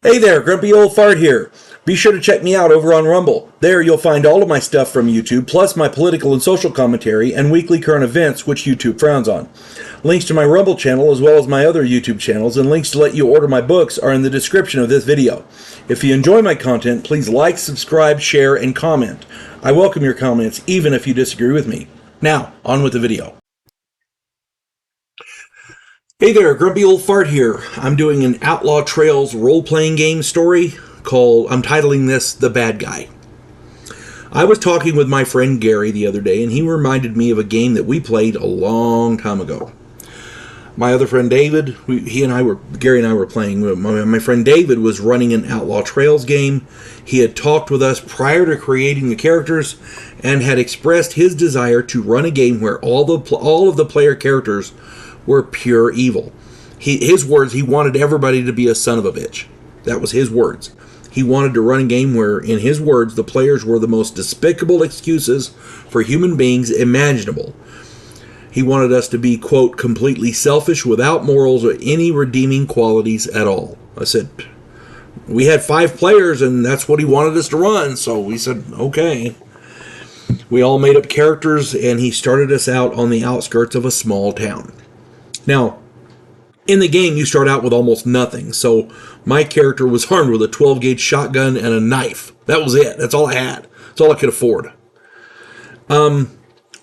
Hey there, Grumpy Old Fart here. Be sure to check me out over on Rumble. There you'll find all of my stuff from YouTube, plus my political and social commentary and weekly current events, which YouTube frowns on. Links to my Rumble channel as well as my other YouTube channels and links to let you order my books are in the description of this video. If you enjoy my content, please like, subscribe, share, and comment. I welcome your comments, even if you disagree with me. Now, on with the video. Hey there, Grumpy Old Fart here. I'm doing an Outlaw Trails role-playing game story I'm titling this The Bad Guy. I was talking with my friend Gary the other day, and he reminded me of a game that we played a long time ago. My other friend David, Gary and I were playing. My friend David was running an Outlaw Trails game. He had talked with us prior to creating the characters and had expressed his desire to run a game where all of the player characters were pure evil. His words, he wanted everybody to be a son of a bitch. That was his words. He wanted to run a game where, in his words, the players were the most despicable excuses for human beings imaginable. He wanted us to be, quote, completely selfish without morals or any redeeming qualities at all. I said, we had 5 players and that's what he wanted us to run, so we said, okay. We all made up characters and he started us out on the outskirts of a small town. Now, in the game, you start out with almost nothing, so my character was armed with a 12-gauge shotgun and a knife. That was it. That's all I had. That's all I could afford.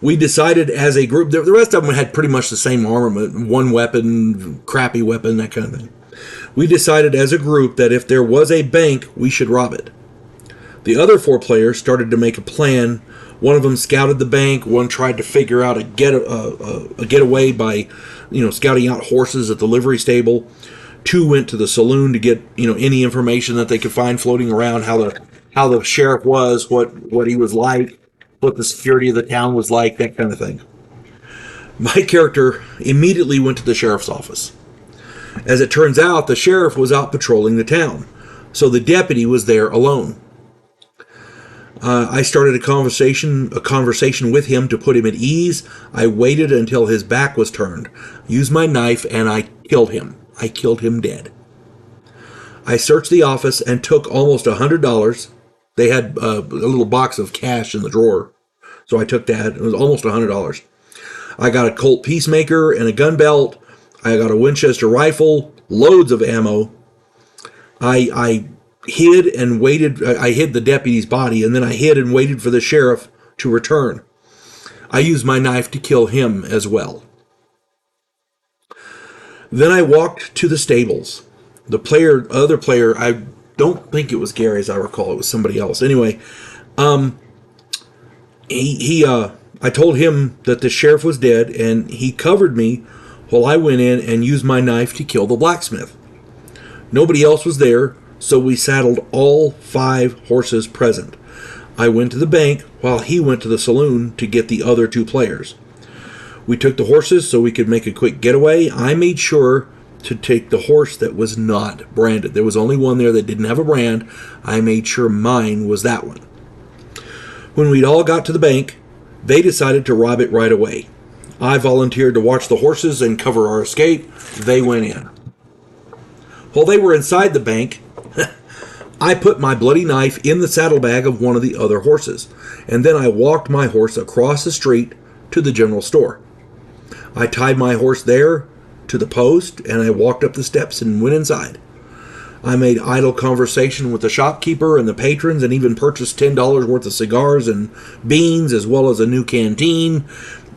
We decided as a group, the rest of them had pretty much the same armament, one weapon, crappy weapon, that kind of thing. We decided as a group that if there was a bank, we should rob it. The other 4 players started to make a plan. One of them scouted the bank. One tried to figure out a getaway by, scouting out horses at the livery stable. 2 went to the saloon to get, any information that they could find floating around, how the sheriff was, what he was like, what the security of the town was like, that kind of thing. My character immediately went to the sheriff's office. As it turns out, the sheriff was out patrolling the town, so the deputy was there alone. I started a conversation with him to put him at ease. I waited until his back was turned, used my knife, and I killed him. I killed him dead. I searched the office and took almost $100. They had a little box of cash in the drawer, so I took that. It was almost $100. I got a Colt Peacemaker and a gun belt. I got a Winchester rifle, loads of ammo. I hid and waited. I hid the deputy's body, and then I hid and waited for the sheriff to return. I used my knife to kill him as well. Then I walked to the stables. Other player, I don't think it was Gary, as I recall. It was somebody else. Anyway, I told him that the sheriff was dead, and he covered me while I went in and used my knife to kill the blacksmith. Nobody else was there, so we saddled all 5 horses present. I went to the bank while he went to the saloon to get the other 2 players. We took the horses so we could make a quick getaway. I made sure to take the horse that was not branded. There was only one there that didn't have a brand. I made sure mine was that one. When we'd all got to the bank, they decided to rob it right away. I volunteered to watch the horses and cover our escape. They went in. While they were inside the bank, I put my bloody knife in the saddlebag of one of the other horses, and then I walked my horse across the street to the general store. I tied my horse there to the post, and I walked up the steps and went inside. I made idle conversation with the shopkeeper and the patrons, and even purchased $10 worth of cigars and beans, as well as a new canteen.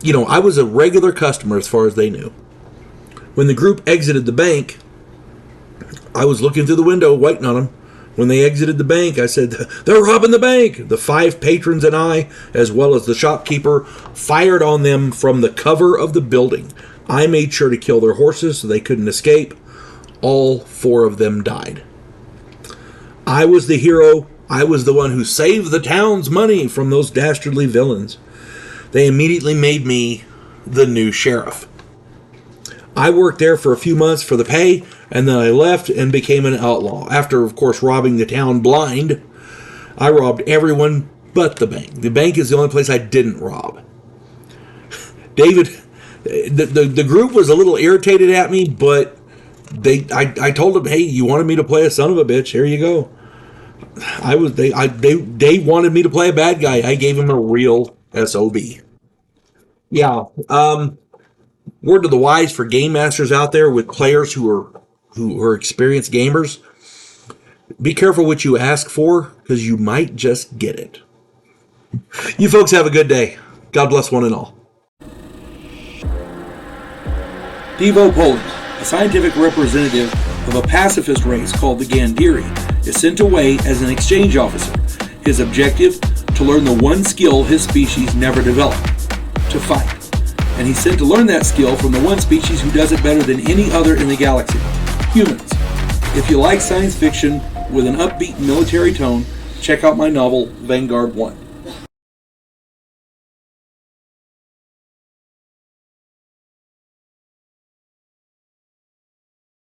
I was a regular customer as far as they knew. When the group exited the bank, I was looking through the window, waiting on them. When they exited the bank, I said, "They're robbing the bank!" The 5 patrons and I, as well as the shopkeeper, fired on them from the cover of the building. I made sure to kill their horses so they couldn't escape. All 4 of them died. I was the hero. I was the one who saved the town's money from those dastardly villains. They immediately made me the new sheriff. I worked there for a few months for the pay, and then I left and became an outlaw. After, of course, robbing the town blind, I robbed everyone but the bank. The bank is the only place I didn't rob. David, the group was a little irritated at me, but I told them, hey, you wanted me to play a son of a bitch. Here you go. They wanted me to play a bad guy. I gave him a real SOB. Yeah. Word to the wise for game masters out there with players who are experienced gamers. Be careful what you ask for, because you might just get it. You folks have a good day. God bless one and all. Devo Poland, a scientific representative of a pacifist race called the Gandhiri, is sent away as an exchange officer. His objective? To learn the one skill his species never developed, to fight. And he's sent to learn that skill from the one species who does it better than any other in the galaxy, humans. If you like science fiction with an upbeat military tone, check out my novel, Vanguard 1.